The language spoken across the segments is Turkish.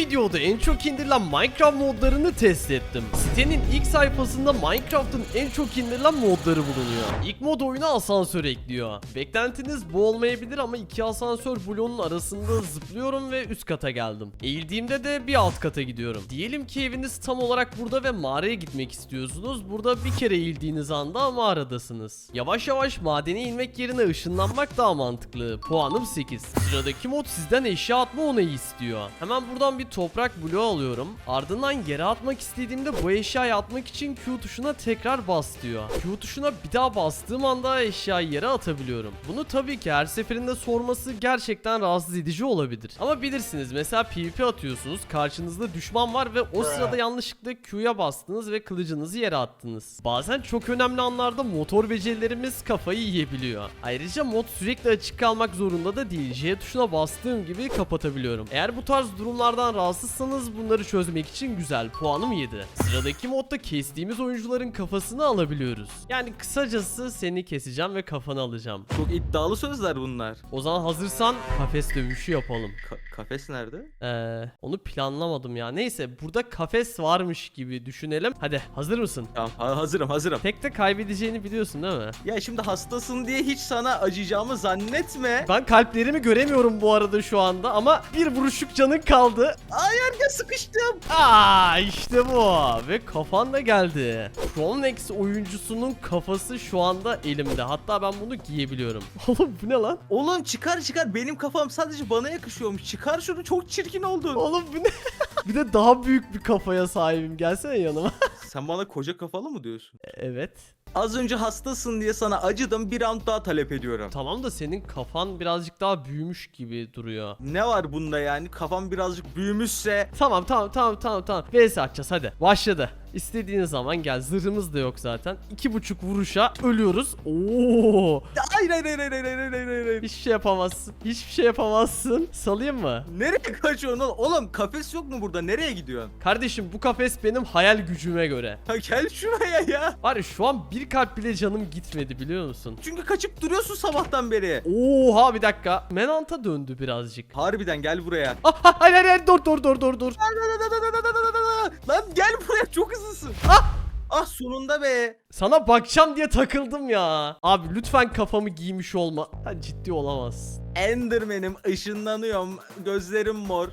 videoda en çok indirilen Minecraft modlarını test ettim. Sitenin ilk sayfasında Minecraft'ın en çok indirilen modları bulunuyor. İlk mod oyuna asansör ekliyor. Beklentiniz bu olmayabilir ama iki asansör bloğunun arasında zıplıyorum ve üst kata geldim. Eğildiğimde de bir alt kata gidiyorum. Diyelim ki eviniz tam olarak burada ve mağaraya gitmek istiyorsunuz. Burada bir kere eğildiğiniz anda mağaradasınız. Yavaş yavaş madene inmek yerine ışınlanmak daha mantıklı. Puanım 8. Sıradaki mod sizden eşya atma onayı istiyor. Hemen buradan bir toprak bloğu alıyorum. Ardından yere atmak istediğimde bu eşyayı atmak için Q tuşuna tekrar bas diyor. Q tuşuna bir daha bastığım anda eşyayı yere atabiliyorum. Bunu tabii ki her seferinde sorması gerçekten rahatsız edici olabilir. Ama bilirsiniz, mesela PvP atıyorsunuz, karşınızda düşman var ve o sırada yanlışlıkla Q'ya bastınız ve kılıcınızı yere attınız. Bazen çok önemli anlarda motor becerilerimiz kafayı yiyebiliyor. Ayrıca mod sürekli açık kalmak zorunda da değil. J tuşuna bastığım gibi kapatabiliyorum. Eğer bu tarz durumlardan rahatsızsanız bunları çözmek için güzel. Puanım 7. Sıradaki modda kestiğimiz oyuncuların kafasını alabiliyoruz. Yani kısacası seni keseceğim ve kafanı alacağım. Çok iddialı sözler bunlar. O zaman hazırsan kafes dövüşü yapalım. Kafes nerede? Onu planlamadım ya. Neyse, burada kafes varmış gibi düşünelim. Hadi, hazır mısın? Tamam, hazırım. Tek de kaybedeceğini biliyorsun değil mi? Ya şimdi hastasın diye hiç sana acıyacağımı zannetme. Ben kalplerimi göremiyorum bu arada şu anda ama bir vuruşluk canın kaldı. Ayarga sıkıştım. İşte bu. Ve kafan da geldi. Chronex oyuncusunun kafası şu anda elimde. Hatta ben bunu giyebiliyorum. Oğlum bu ne lan? Oğlum çıkar. Benim kafam sadece bana yakışıyormuş. Çıkar şunu, çok çirkin oldun. Oğlum bu ne? Bir de daha büyük bir kafaya sahibim. Gelsene yanıma. Sen bana koca kafalı mı diyorsun? Evet. Az önce hastasın diye sana acıdım, bir round daha talep ediyorum. Tamam da senin kafan birazcık daha büyümüş gibi duruyor. Ne var bunda yani? Kafam birazcık büyümüşse. Tamam. VS atacağız, hadi. Başladı. İstediğin zaman gel. Zırhımız da yok zaten. 2,5 vuruşa ölüyoruz. Oo! Hayır. Hiçbir şey yapamazsın. Salayım mı? Nereye kaçıyorsun oğlum? Oğlum kafes yok mu burada? Nereye gidiyorsun? Kardeşim, bu kafes benim hayal gücüme göre. Ha, gel şuraya ya. Var ya, şu an bir kalp bile canım gitmedi, biliyor musun? Çünkü kaçıp duruyorsun sabahtan beri. Oha, bir dakika. Menanta döndü birazcık. Harbiden gel buraya. Hayır, dur. Lan gel buraya, çok hızlısın. Sonunda be. Sana bakacağım diye takıldım ya. Abi lütfen kafamı giymiş olma. Ha, ciddi olamaz. Enderman'im, ışınlanıyorum. Gözlerim mor.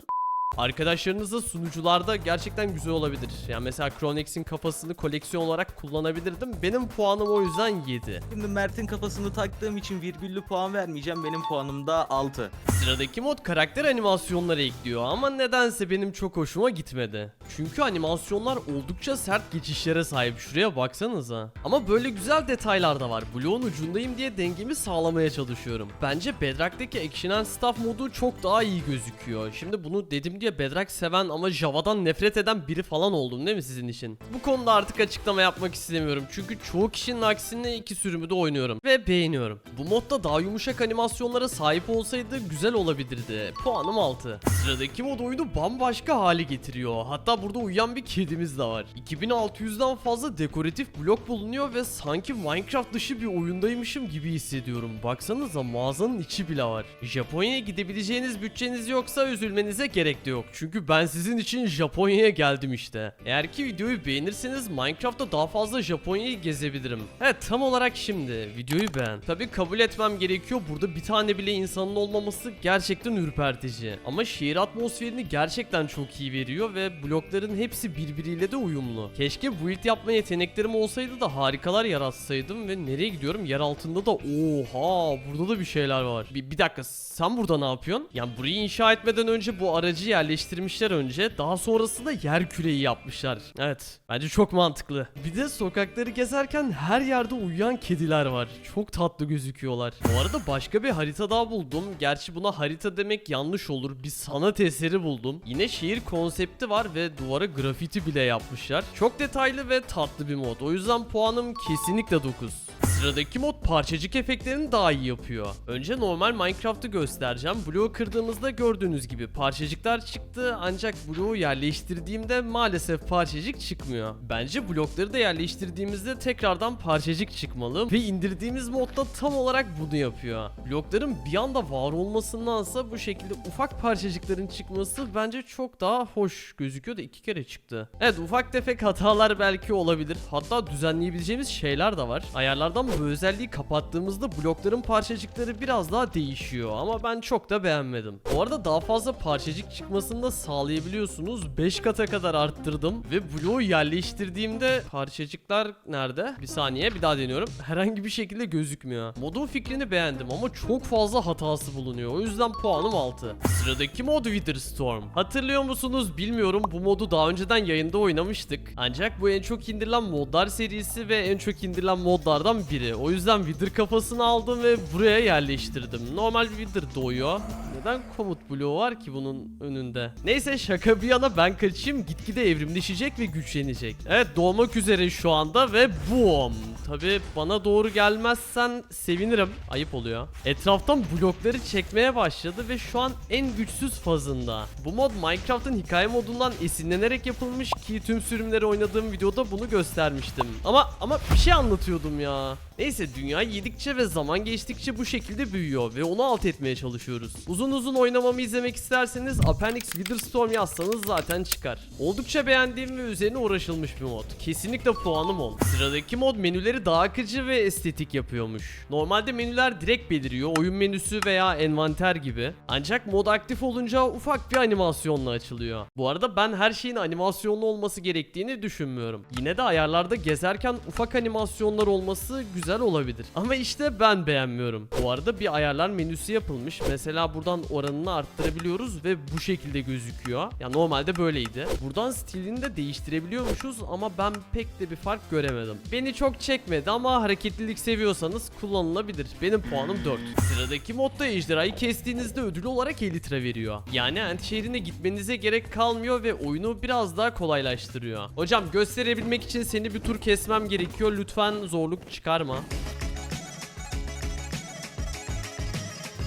Arkadaşlarınızla sunucularda gerçekten güzel olabilir. Yani mesela Chronex'in kafasını koleksiyon olarak kullanabilirdim. Benim puanım o yüzden 7. Şimdi Mert'in kafasını taktığım için virgüllü puan vermeyeceğim. Benim puanım da 6. Sıradaki mod karakter animasyonları ekliyor ama nedense benim çok hoşuma gitmedi. Çünkü animasyonlar oldukça sert geçişlere sahip, şuraya baksanıza. Ama böyle güzel detaylar da var. Bloğun ucundayım diye dengemi sağlamaya çalışıyorum. Bence Bedrock'taki Action and Stuff modu çok daha iyi gözüküyor. Şimdi bunu dedim diye Bedrock seven ama Java'dan nefret eden biri falan oldum değil mi sizin için? Bu konuda artık açıklama yapmak istemiyorum. Çünkü çoğu kişinin aksine iki sürümü de oynuyorum ve beğeniyorum. Bu modda daha yumuşak animasyonlara sahip olsaydı güzel olabilirdi. Puanım 6. Sıradaki mod oyunu bambaşka hale getiriyor. Hatta burada uyuyan bir kedimiz de var. 2600'den fazla dekoratif blok bulunuyor ve sanki Minecraft dışı bir oyundaymışım gibi hissediyorum. Baksanıza, mağazanın içi bile var. Japonya'ya gidebileceğiniz bütçeniz yoksa üzülmenize gerek de yok. Çünkü ben sizin için Japonya'ya geldim işte. Eğer ki videoyu beğenirseniz Minecraft'ta daha fazla Japonya'yı gezebilirim. Evet, tam olarak şimdi videoyu beğen. Tabi kabul etmem gerekiyor, burada bir tane bile insanın olmaması gerçekten ürpertici. Ama şehir atmosferini gerçekten çok iyi veriyor ve blokların hepsi birbiriyle de uyumlu. Keşke build yapma yeteneklerim olsaydı da harikalar yaratsaydım ve nereye gidiyorum? Yer altında da oha, burada da bir şeyler var. Bir dakika, sen burada ne yapıyorsun? Yani burayı inşa etmeden önce bu aracı yerleştirmişler önce. Daha sonrasında yer küreği yapmışlar. Evet, bence çok mantıklı. Bir de sokakları gezerken her yerde uyuyan kediler var. Çok tatlı gözüküyorlar. Bu arada başka bir harita daha buldum. Gerçi buna harita demek yanlış olur. Bir sanat eseri buldum. Yine şehir konsepti var ve duvara grafiti bile yapmışlar. Çok detaylı ve tatlı bir mod. O yüzden puanım kesinlikle 9. Sıradaki mod parçacık efektlerini daha iyi yapıyor. Önce normal Minecraft'ı göstereceğim. Bloğu kırdığımızda gördüğünüz gibi parçacıklar çıktı, ancak bloğu yerleştirdiğimde maalesef parçacık çıkmıyor. Bence blokları da yerleştirdiğimizde tekrardan parçacık çıkmalı ve indirdiğimiz modda tam olarak bunu yapıyor. Blokların bir anda var olmasındansa bu şekilde ufak parçacıkların çıkması bence çok daha hoş gözüküyor da 2 kere çıktı. Evet, ufak tefek hatalar belki olabilir. Hatta düzenleyebileceğimiz şeyler de var. Ayarlardan bu özelliği kapattığımızda blokların parçacıkları biraz daha değişiyor ama ben çok da beğenmedim. Bu arada daha fazla parçacık çıkmasını da sağlayabiliyorsunuz. 5 kata kadar arttırdım ve bloğu yerleştirdiğimde parçacıklar nerede? Bir saniye, bir daha deniyorum. Herhangi bir şekilde gözükmüyor. Modun fikrini beğendim ama çok fazla hatası bulunuyor. O yüzden puanım 6. Sıradaki mod Witherstorm. Hatırlıyor musunuz bilmiyorum, bu modu daha önceden yayında oynamıştık. Ancak bu en çok indirilen modlar serisi ve en çok indirilen modlardan biri. O yüzden Wither kafasını aldım ve buraya yerleştirdim. Normal bir Wither doğuyor. Neden komut bloğu var ki bunun önünde? Neyse, şaka bir yana ben kaçayım. Gitgide evrimleşecek ve güçlenecek. Evet, doğmak üzere şu anda ve boom. Tabi bana doğru gelmezsen sevinirim. Ayıp oluyor. Etraftan blokları çekmeye başladı ve şu an en güçsüz fazında. Bu mod Minecraft'ın hikaye modundan esinlenerek yapılmış ki tüm sürümleri oynadığım videoda bunu göstermiştim. Ama bir şey anlatıyordum ya. Neyse, dünya yedikçe ve zaman geçtikçe bu şekilde büyüyor ve onu alt etmeye çalışıyoruz. Uzun oynamamı izlemek isterseniz Appendix Witherstorm yazsanız zaten çıkar. Oldukça beğendiğim ve üzerine uğraşılmış bir mod. Kesinlikle puanım 10. Sıradaki mod menüleri daha akıcı ve estetik yapıyormuş. Normalde menüler direkt beliriyor, oyun menüsü veya envanter gibi. Ancak mod aktif olunca ufak bir animasyonla açılıyor. Bu arada ben her şeyin animasyonlu olması gerektiğini düşünmüyorum. Yine de ayarlarda gezerken ufak animasyonlar olması güzel olabilir. Ama işte ben beğenmiyorum. Bu arada bir ayarlar menüsü yapılmış. Mesela buradan oranını arttırabiliyoruz ve bu şekilde gözüküyor. Ya normalde böyleydi. Buradan stilini de değiştirebiliyormuşuz ama ben pek de bir fark göremedim. Beni çok çekmedi ama hareketlilik seviyorsanız kullanılabilir. Benim puanım 4. Sıradaki modda ejderhayı kestiğinizde ödül olarak Elytra veriyor. Yani Ant şehrine gitmenize gerek kalmıyor ve oyunu biraz daha kolaylaştırıyor. Hocam, gösterebilmek için seni bir tur kesmem gerekiyor. Lütfen zorluk çıkarma.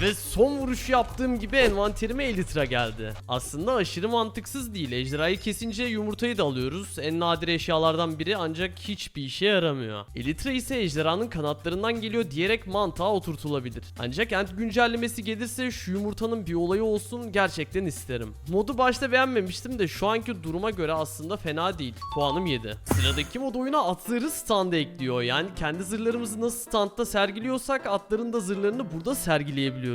Ve son vuruşu yaptığım gibi envanterime Elytra geldi. Aslında aşırı mantıksız değil. Ejderhayı kesince yumurtayı da alıyoruz. En nadir eşyalardan biri, ancak hiçbir işe yaramıyor. Elytra ise ejderhanın kanatlarından geliyor diyerek mantığa oturtulabilir. Ancak Ant güncellemesi gelirse şu yumurtanın bir olayı olsun, gerçekten isterim. Modu başta beğenmemiştim de şu anki duruma göre aslında fena değil. Puanım 7. Sıradaki mod oyuna at zırhı standı ekliyor. Yani kendi zırhlarımızı nasıl standta sergiliyorsak atların da zırhlarını burada sergileyebiliyoruz.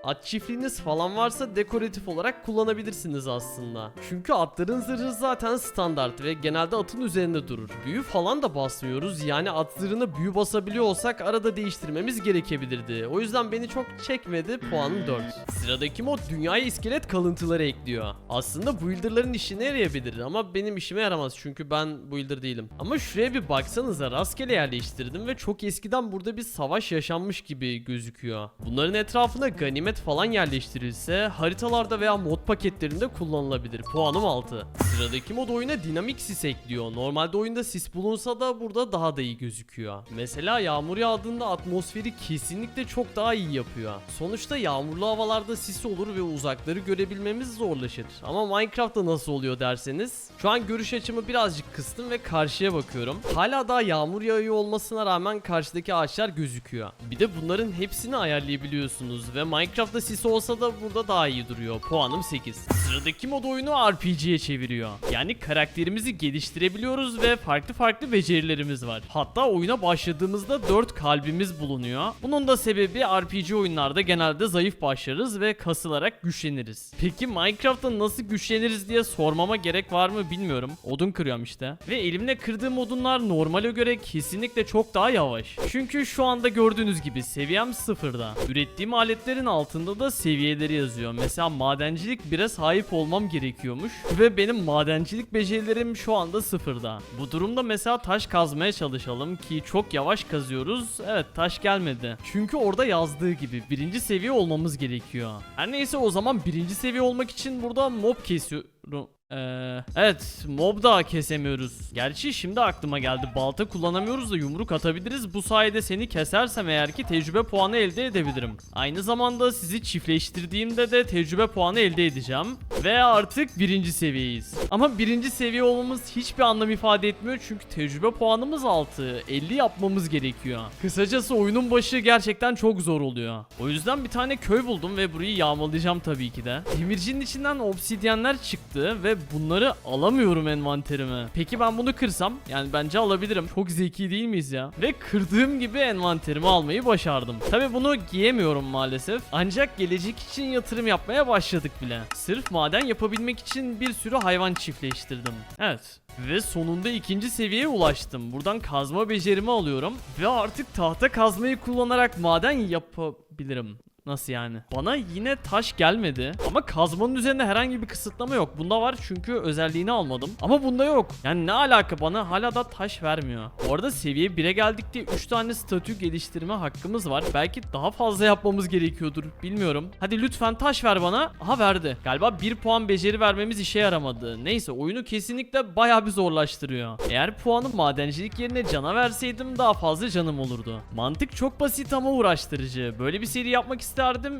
At çiftliğiniz falan varsa dekoratif olarak kullanabilirsiniz aslında. Çünkü atların zırhı zaten standart ve genelde atın üzerinde durur. Büyü falan da basmıyoruz, yani at zırhına büyü basabiliyor olsak arada değiştirmemiz gerekebilirdi. O yüzden beni çok çekmedi, puanım 4. Sıradaki mod dünyaya iskelet kalıntıları ekliyor. Aslında builderların işine yarayabilir ama benim işime yaramaz çünkü ben builder değilim. Ama şuraya bir baksanıza, rastgele yerleştirdim ve çok eskiden burada bir savaş yaşanmış gibi gözüküyor. Bunların etrafına ganimet falan yerleştirilse haritalarda veya mod paketlerinde kullanılabilir. Puanım 6. Sıradaki mod oyuna dinamik sis ekliyor. Normalde oyunda sis bulunsa da burada daha da iyi gözüküyor. Mesela yağmur yağdığında atmosferi kesinlikle çok daha iyi yapıyor. Sonuçta yağmurlu havalarda sis olur ve uzakları görebilmemiz zorlaşır. Ama Minecraft'ta nasıl oluyor derseniz, şu an görüş açımı birazcık kıstım ve karşıya bakıyorum. Hala daha yağmur yağıyor olmasına rağmen karşıdaki ağaçlar gözüküyor. Bir de bunların hepsini ayarlayabiliyorsunuz ve Minecraft'ta sis olsa da burada daha iyi duruyor. Puanım 8. Sıradaki mod oyunu RPG'ye çeviriyor. Yani karakterimizi geliştirebiliyoruz ve farklı becerilerimiz var. Hatta oyuna başladığımızda 4 kalbimiz bulunuyor. Bunun da sebebi RPG oyunlarda genelde zayıf başlarız ve kasılarak güçleniriz. Peki Minecraft'ta nasıl güçleniriz diye sormama gerek var mı bilmiyorum. Odun kırıyorum işte. Ve elimle kırdığım odunlar normale göre kesinlikle çok daha yavaş. Çünkü şu anda gördüğünüz gibi seviyem 0'da. Ürettiğim aletlerin altında da seviyeleri yazıyor. Mesela madencilik 1'e sahip olmam gerekiyormuş ve benim madencilik becerilerim şu anda 0'da. Bu durumda mesela taş kazmaya çalışalım ki çok yavaş kazıyoruz. Evet, taş gelmedi. Çünkü orada yazdığı gibi 1. seviye olmamız gerekiyor. Her neyse, o zaman 1. seviye olmak için burada mob kesiyorum. Evet, mob da kesemiyoruz. Gerçi şimdi aklıma geldi. Balta kullanamıyoruz da yumruk atabiliriz. Bu sayede seni kesersem eğer ki tecrübe puanı elde edebilirim. Aynı zamanda sizi çiftleştirdiğimde de tecrübe puanı elde edeceğim. Ve artık 1. seviyeyiz. Ama 1. seviye olmamız hiçbir anlam ifade etmiyor. Çünkü tecrübe puanımız 6. 50 yapmamız gerekiyor. Kısacası oyunun başı gerçekten çok zor oluyor. O yüzden bir tane köy buldum ve burayı yağmalayacağım tabii ki de. Demircinin içinden obsidyenler çıktı ve bunları alamıyorum envanterime. Peki ben bunu kırsam? Yani bence alabilirim. Çok zeki değil miyiz ya? Ve kırdığım gibi envanterimi almayı başardım. Tabii bunu giyemiyorum maalesef. Ancak gelecek için yatırım yapmaya başladık bile. Sırf maden yapabilmek için bir sürü hayvan çiftleştirdim. Evet. Ve sonunda 2. seviyeye ulaştım. Buradan kazma becerimi alıyorum. Ve artık tahta kazmayı kullanarak maden yapabilirim. Nasıl yani? Bana yine taş gelmedi. Ama kazmanın üzerinde herhangi bir kısıtlama yok. Bunda var çünkü özelliğini almadım. Ama bunda yok. Yani ne alaka, bana hala da taş vermiyor. Bu arada seviye 1'e geldik diye 3 tane statü geliştirme hakkımız var. Belki daha fazla yapmamız gerekiyordur. Bilmiyorum. Hadi lütfen taş ver bana. Aha, verdi. Galiba 1 puan beceri vermemiz işe yaramadı. Neyse, oyunu kesinlikle bayağı bir zorlaştırıyor. Eğer puanı madencilik yerine cana verseydim daha fazla canım olurdu. Mantık çok basit ama uğraştırıcı. Böyle bir seri yapmak istedim.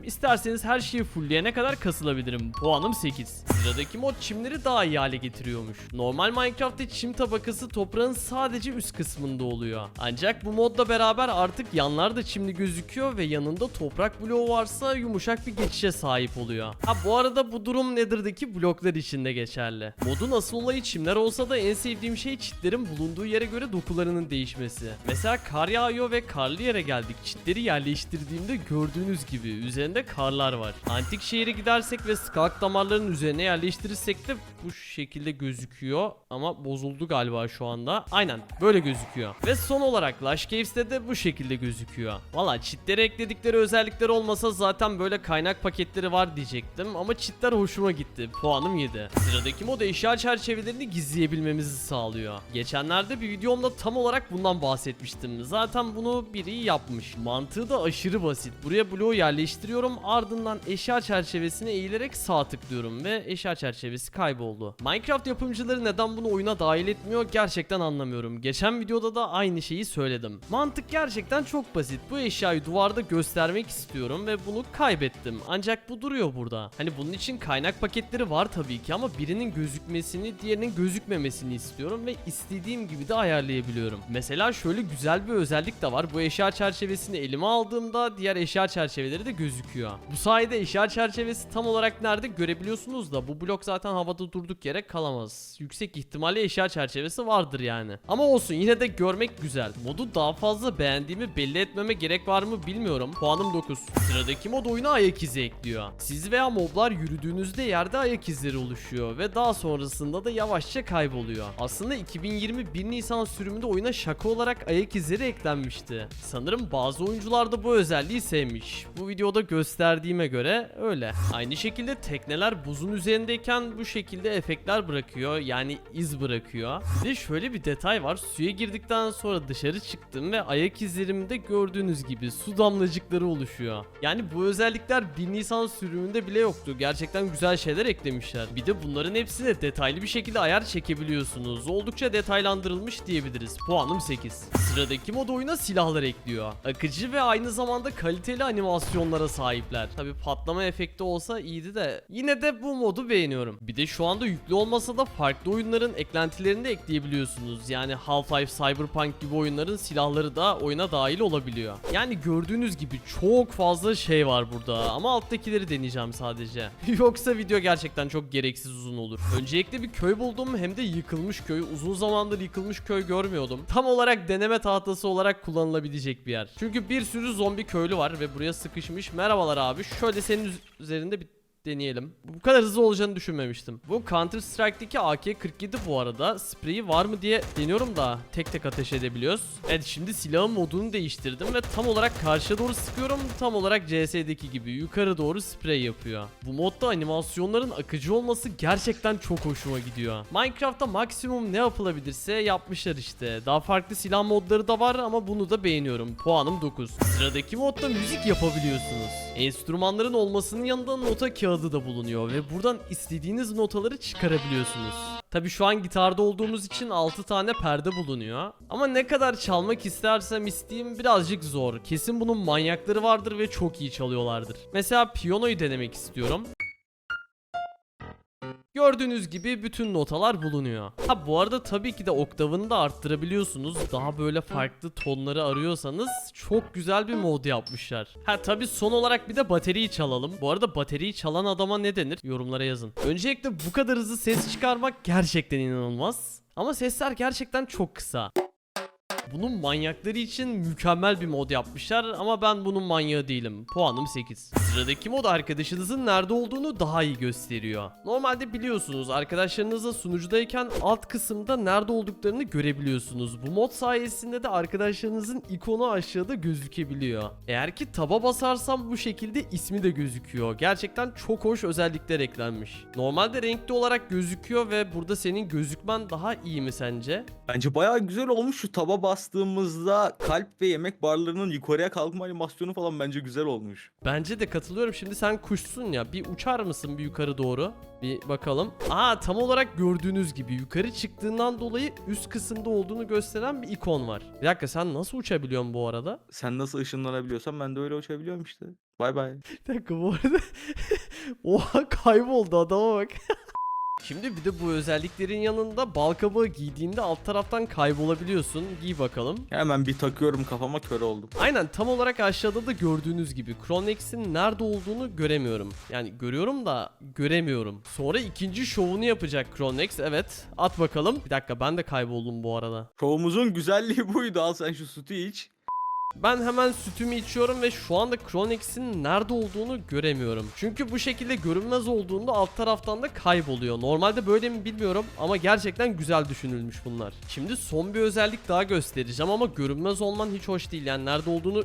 İsterseniz her şeyi fullleyene kadar kasılabilirim. Puanım 8. Sıradaki mod çimleri daha iyi hale getiriyormuş. Normal Minecraft'ta çim tabakası toprağın sadece üst kısmında oluyor. Ancak bu modla beraber artık yanlar da çimli gözüküyor ve yanında toprak bloğu varsa yumuşak bir geçişe sahip oluyor. Ha, bu arada bu durum Nether'daki bloklar için de geçerli. Modun asıl olayı çimler olsa da en sevdiğim şey çitlerin bulunduğu yere göre dokularının değişmesi. Mesela kar yağıyor ve karlı yere geldik. Çitleri yerleştirdiğimde gördüğünüz gibi üzerinde karlar var. Antik şehire gidersek ve skalk damarların üzerine yerleştirirsek de bu şekilde gözüküyor. Ama bozuldu galiba şu anda. Aynen böyle gözüküyor. Ve son olarak Lush Caves'te de bu şekilde gözüküyor. Valla çitlere ekledikleri özellikler olmasa zaten böyle kaynak paketleri var diyecektim. Ama çitler hoşuma gitti. Puanım 7. Sıradaki mod eşya çerçevelerini gizleyebilmemizi sağlıyor. Geçenlerde bir videomda tam olarak bundan bahsetmiştim. Zaten bunu biri yapmış. Mantığı da aşırı basit. Buraya bloğu yerleştiriyorum, ardından eşya çerçevesine eğilerek sağ tıklıyorum ve eşya çerçevesi kayboldu. Minecraft yapımcıları neden bunu oyuna dahil etmiyor gerçekten anlamıyorum. Geçen videoda da aynı şeyi söyledim. Mantık gerçekten çok basit. Bu eşyayı duvarda göstermek istiyorum ve bunu kaybettim. Ancak bu duruyor burada. Hani bunun için kaynak paketleri var tabii ki ama birinin gözükmesini, diğerinin gözükmemesini istiyorum ve istediğim gibi de ayarlayabiliyorum. Mesela şöyle güzel bir özellik de var. Bu eşya çerçevesini elime aldığımda diğer eşya çerçeveleri de gözüküyor. Bu sayede eşya çerçevesi tam olarak nerede görebiliyorsunuz da bu blok zaten havada durduk yere kalamaz. Yüksek ihtimalle eşya çerçevesi vardır yani. Ama olsun, yine de görmek güzel. Modu daha fazla beğendiğimi belli etmeme gerek var mı bilmiyorum. Puanım 9. Sıradaki mod oyuna ayak izi ekliyor. Siz veya moblar yürüdüğünüzde yerde ayak izleri oluşuyor ve daha sonrasında da yavaşça kayboluyor. Aslında 2020 1 Nisan sürümünde oyuna şaka olarak ayak izleri eklenmişti. Sanırım bazı oyuncular da bu özelliği sevmiş. Bu videoda gösterdiğime göre öyle. Aynı şekilde tekneler buzun üzerindeyken bu şekilde efektler bırakıyor, yani iz bırakıyor. Bir de şöyle bir detay var. Suya girdikten sonra dışarı çıktım ve ayak izlerimde gördüğünüz gibi su damlacıkları oluşuyor. Yani bu özellikler 1 Nisan sürümünde bile yoktu. Gerçekten güzel şeyler eklemişler. Bir de bunların hepsine detaylı bir şekilde ayar çekebiliyorsunuz. Oldukça detaylandırılmış diyebiliriz. Puanım 8. Sıradaki mod oyuna silahlar ekliyor. Akıcı ve aynı zamanda kaliteli animasyonlara sahipler. Tabi patlama efekti olsa iyiydi de yine de bu modu beğeniyorum. Bir de şu anda yüklü olmasa da farklı oyunların eklentilerini de ekleyebiliyorsunuz. Yani Half-Life, Cyberpunk gibi oyunların silahları da oyuna dahil olabiliyor. Yani gördüğünüz gibi çok fazla şey var burada ama alttakileri deneyeceğim sadece. Yoksa video gerçekten çok gereksiz uzun olur. Öncelikle bir köy buldum, hem de yıkılmış köy. Uzun zamandır yıkılmış köy görmüyordum. Tam olarak deneme tahtası olarak kullanılabilecek bir yer. Çünkü bir sürü zombi köylü var ve buraya sıkışmış. Merhabalar abi. Şöyle senin üzerinde bir deneyelim. Bu kadar hızlı olacağını düşünmemiştim. Bu Counter Strike'daki AK-47 bu arada. Spreyi var mı diye deniyorum da tek tek ateş edebiliyoruz. Evet, şimdi silahın modunu değiştirdim ve tam olarak karşıya doğru sıkıyorum. Tam olarak CS'deki gibi yukarı doğru sprey yapıyor. Bu modda animasyonların akıcı olması gerçekten çok hoşuma gidiyor. Minecraft'ta maksimum ne yapılabilirse yapmışlar işte. Daha farklı silah modları da var ama bunu da beğeniyorum. Puanım 9. Sıradaki modda müzik yapabiliyorsunuz. Enstrümanların olmasının yanında nota kağıdı kağıdı da bulunuyor ve buradan istediğiniz notaları çıkarabiliyorsunuz. Tabi şu an gitarda olduğumuz için 6 tane perde bulunuyor. Ama ne kadar çalmak istersem isteyeyim birazcık zor. Kesin bunun manyakları vardır ve çok iyi çalıyorlardır. Mesela piyanoyu denemek istiyorum. Gördüğünüz gibi bütün notalar bulunuyor. Ha bu arada tabii ki de oktavını da arttırabiliyorsunuz. Daha böyle farklı tonları arıyorsanız çok güzel bir mod yapmışlar. Ha tabii son olarak bir de bateriyi çalalım. Bu arada bateriyi çalan adama ne denir? Yorumlara yazın. Öncelikle bu kadar hızlı ses çıkarmak gerçekten inanılmaz. Ama sesler gerçekten çok kısa. Bunun manyakları için mükemmel bir mod yapmışlar ama ben bunun manyağı değilim. Puanım 8. Sıradaki mod arkadaşınızın nerede olduğunu daha iyi gösteriyor. Normalde biliyorsunuz arkadaşlarınızla sunucudayken alt kısımda nerede olduklarını görebiliyorsunuz. Bu mod sayesinde de arkadaşlarınızın ikonu aşağıda gözükebiliyor. Eğer ki taba basarsam bu şekilde ismi de gözüküyor. Gerçekten çok hoş özellikler eklenmiş. Normalde renkli olarak gözüküyor ve burada senin gözükmen daha iyi mi sence? Bence bayağı güzel olmuş. Şu taba bastığımızda kalp ve yemek barlarının yukarıya kalkma animasyonu falan bence güzel olmuş. Bence de katılıyorum. Şimdi sen kuşsun ya. Bir uçar mısın bir yukarı doğru? Bir bakalım. Aa tam olarak gördüğünüz gibi yukarı çıktığından dolayı üst kısımda olduğunu gösteren bir ikon var. Bir dakika sen nasıl uçabiliyorsun bu arada? Sen nasıl ışınlanabiliyorsan ben de öyle uçabiliyorum işte. Bay bay. Bir dakika bu arada. Oha kayboldu adama bak. Şimdi bir de bu özelliklerin yanında bal kabağı giydiğinde alt taraftan kaybolabiliyorsun. Giy bakalım. Hemen bir takıyorum kafama, kör oldum. Aynen tam olarak aşağıda da gördüğünüz gibi Cronex'in nerede olduğunu göremiyorum. Yani görüyorum da göremiyorum. Sonra ikinci şovunu yapacak Cronex. Evet at bakalım. Bir dakika ben de kayboldum bu arada. Şovumuzun güzelliği buydu. Al sen şu sütü iç. Ben hemen sütümü içiyorum ve şu anda Cronex'in nerede olduğunu göremiyorum. Çünkü bu şekilde görünmez olduğunda alt taraftan da kayboluyor. Normalde böyle mi bilmiyorum ama gerçekten güzel düşünülmüş bunlar. Şimdi son bir özellik daha göstereceğim ama görünmez olman hiç hoş değil. Yani nerede olduğunu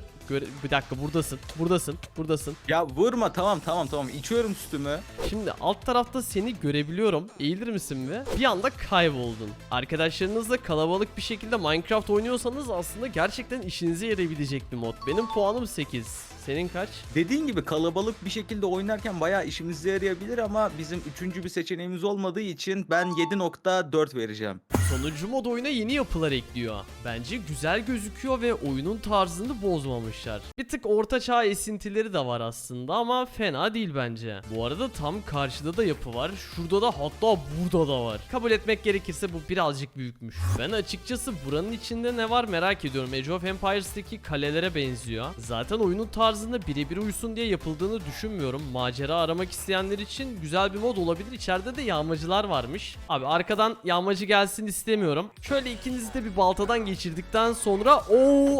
bir dakika buradasın. Ya vurma, tamam. İçiyorum sütümü. Şimdi alt tarafta seni görebiliyorum. Eğilir misin bir? Bir anda kayboldun. Arkadaşlarınızla kalabalık bir şekilde Minecraft oynuyorsanız aslında gerçekten işinize yarayabilecek bir mod. Benim puanım 8. Senin kaç? Dediğin gibi kalabalık bir şekilde oynarken bayağı işimize yarayabilir ama bizim üçüncü bir seçeneğimiz olmadığı için ben 7.4 vereceğim. Sonuncu mod oyuna yeni yapılar ekliyor. Bence güzel gözüküyor ve oyunun tarzını bozmamışlar. Bir tık ortaçağ esintileri de var aslında ama fena değil bence. Bu arada tam karşıda da yapı var. Şurada da hatta burada da var. Kabul etmek gerekirse bu birazcık büyükmüş. Ben açıkçası buranın içinde ne var merak ediyorum. Age of Empires'taki kalelere benziyor. Zaten oyunun tarzında birebir uysun diye yapıldığını düşünmüyorum. Macera aramak isteyenler için güzel bir mod olabilir. İçeride de yağmacılar varmış. Abi arkadan yağmacı gelsin istemiyorum. Şöyle ikinizi de bir baltadan geçirdikten sonra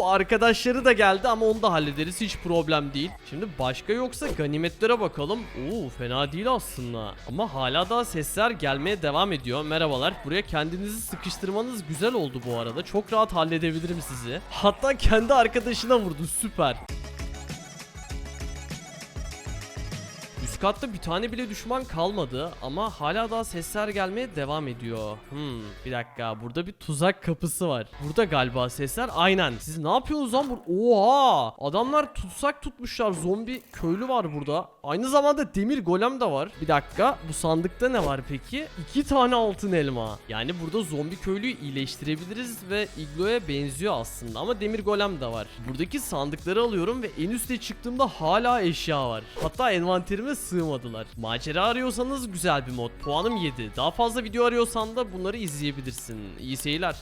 arkadaşları da geldi ama onu da hallederiz. Hiç problem değil. Şimdi başka yoksa ganimetlere bakalım. Fena değil aslında. Ama hala daha sesler gelmeye devam ediyor. Merhabalar. Buraya kendinizi sıkıştırmanız güzel oldu bu arada. Çok rahat halledebilirim sizi. Hatta kendi arkadaşına vurdu. Süper. Üst katta bir tane bile düşman kalmadı ama hala daha sesler gelmeye devam ediyor. Bir dakika burada bir tuzak kapısı var. Burada galiba sesler aynen. Siz ne yapıyorsunuz lan? Oha! Adamlar tutsak tutmuşlar. Zombi köylü var burada. Aynı zamanda demir golem de var. Bir dakika bu sandıkta ne var peki? 2 tane altın elma. Yani burada zombi köylüyü iyileştirebiliriz ve igloya benziyor aslında ama demir golem de var. Buradaki sandıkları alıyorum ve en üste çıktığımda hala eşya var. Hatta envanterime sığmadılar. Macera arıyorsanız güzel bir mod. Puanım 7. Daha fazla video arıyorsan da bunları izleyebilirsin. İyi seyirler.